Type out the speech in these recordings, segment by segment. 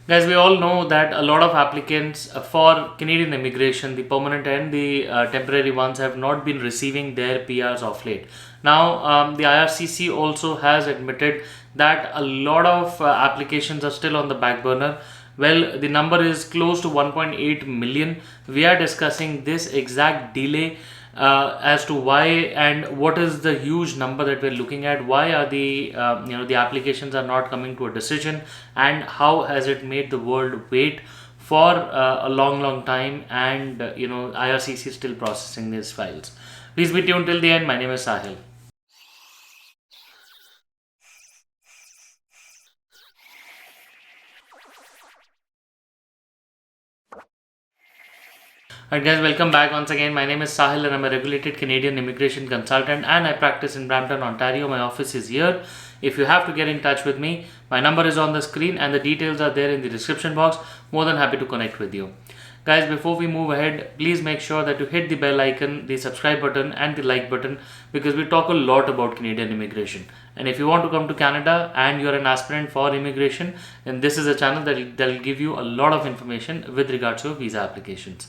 Guys, we all know that a lot of applicants for Canadian immigration, the permanent and the temporary ones, have not been receiving their PRs of late. Now, the IRCC also has admitted that a lot of applications are still on the back burner. Well, the number is close to 1.8 million. We are discussing this exact delay as to why and what is the huge number that we're looking at. Why are the applications are not coming to a decision, and how has it made the world wait for a long time? And IRCC is still processing these files. Please be tuned till the end. My name is Sahil. Alright guys, welcome back once again. My name is Sahil and I'm a regulated Canadian immigration consultant and I practice in Brampton, Ontario. My office is here. If you have to get in touch with me, my number is on the screen and the details are there in the description box. More than happy to connect with you. Guys, before we move ahead, please make sure that you hit the bell icon, the subscribe button and the like button, because we talk a lot about Canadian immigration. And if you want to come to Canada and you're an aspirant for immigration, then this is a channel that will give you a lot of information with regards to visa applications.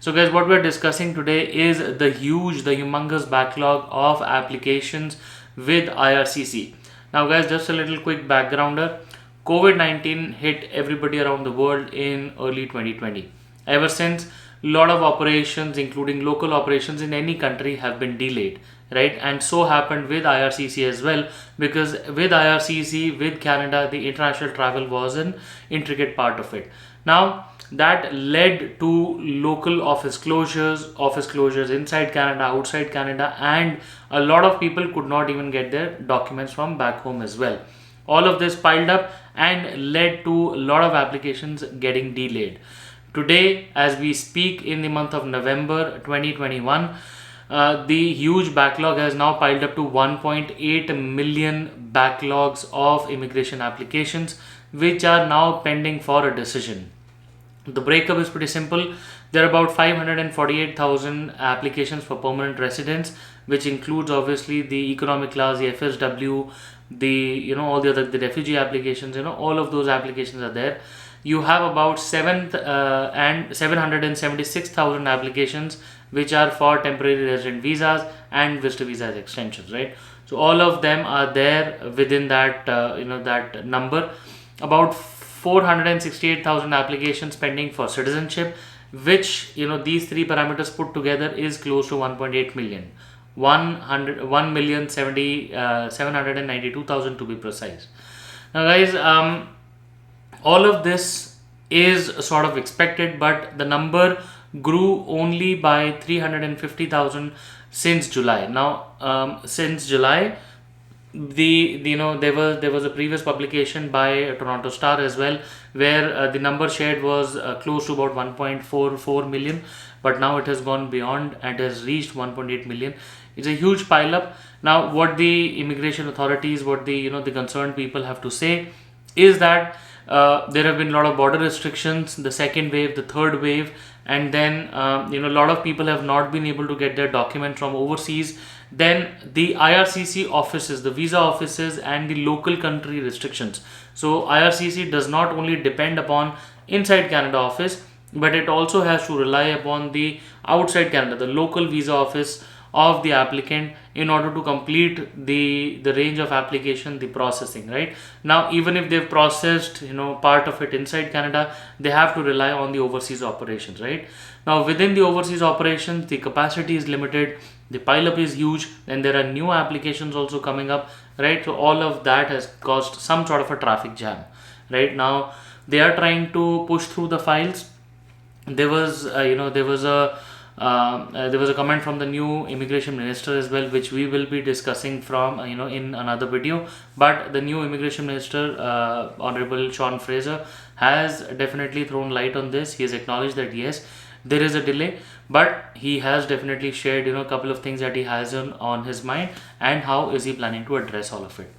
So guys, what we're discussing today is the humongous backlog of applications with IRCC. Now guys, just a little quick backgrounder. COVID-19 hit everybody around the world in early 2020. Ever since, a lot of operations, including local operations in any country, have been delayed, right? And so happened with IRCC as well, because with IRCC, with Canada, the international travel was an intricate part of it. Now, that led to local office closures inside Canada, outside Canada, and a lot of people could not even get their documents from back home as well. All of this piled up and led to a lot of applications getting delayed. Today, as we speak, in the month of November 2021, the huge backlog has now piled up to 1.8 million backlogs of immigration applications, which are now pending for a decision. The breakup is pretty simple. There are about 548,000 applications for permanent residents, which includes obviously the economic class, the FSW, the all the other the refugee applications. All of those applications are there. You have about 776,000 applications which are for temporary resident visas and visitor visas extensions, right? So all of them are there within that that number. About 468,000 applications pending for citizenship, which these three parameters put together is close to 1.8 million. 792,000 to be precise. Now guys, all of this is sort of expected, but the number grew only by 350,000 since July. Now, since July, there was a previous publication by Toronto Star as well, where the number shared was close to about 1.44 million, but now it has gone beyond and has reached 1.8 million. It's a huge pile up. Now, what the immigration authorities, what the concerned people have to say is that there have been a lot of border restrictions, the second wave, the third wave, and then a lot of people have not been able to get their documents from overseas. Then the IRCC offices, the visa offices, and the local country restrictions. So IRCC does not only depend upon inside Canada office, but it also has to rely upon the outside Canada, the local visa office of the applicant, in order to complete the range of application, the processing, right? Now, even if they've processed part of it inside Canada, they have to rely on the overseas operations, right? Now, within the overseas operations, the capacity is limited, the pileup is huge, and there are new applications also coming up, right? So all of that has caused some sort of a traffic jam. Right now, they are trying to push through the files. There was a comment from the new immigration minister as well, which we will be discussing from in another video. But the new immigration minister, Honorable Sean Fraser, has definitely thrown light on this. He has acknowledged that yes, there is a delay, but he has definitely shared a couple of things that he has on his mind, and how is he planning to address all of it,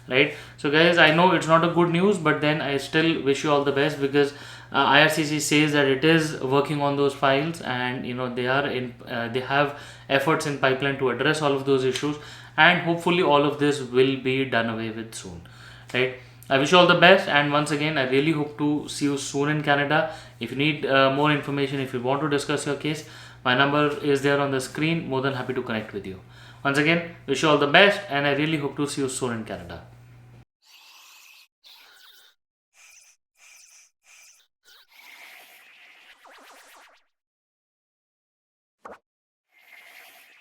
right? So guys, I know it's not a good news, but then I still wish you all the best, because IRCC says that it is working on those files, and they have efforts in pipeline to address all of those issues, and hopefully all of this will be done away with soon, right? I wish you all the best, and once again, I really hope to see you soon in Canada. If you need more information, if you want to discuss your case, my number is there on the screen. More than happy to connect with you. Once again, wish you all the best, and I really hope to see you soon in Canada.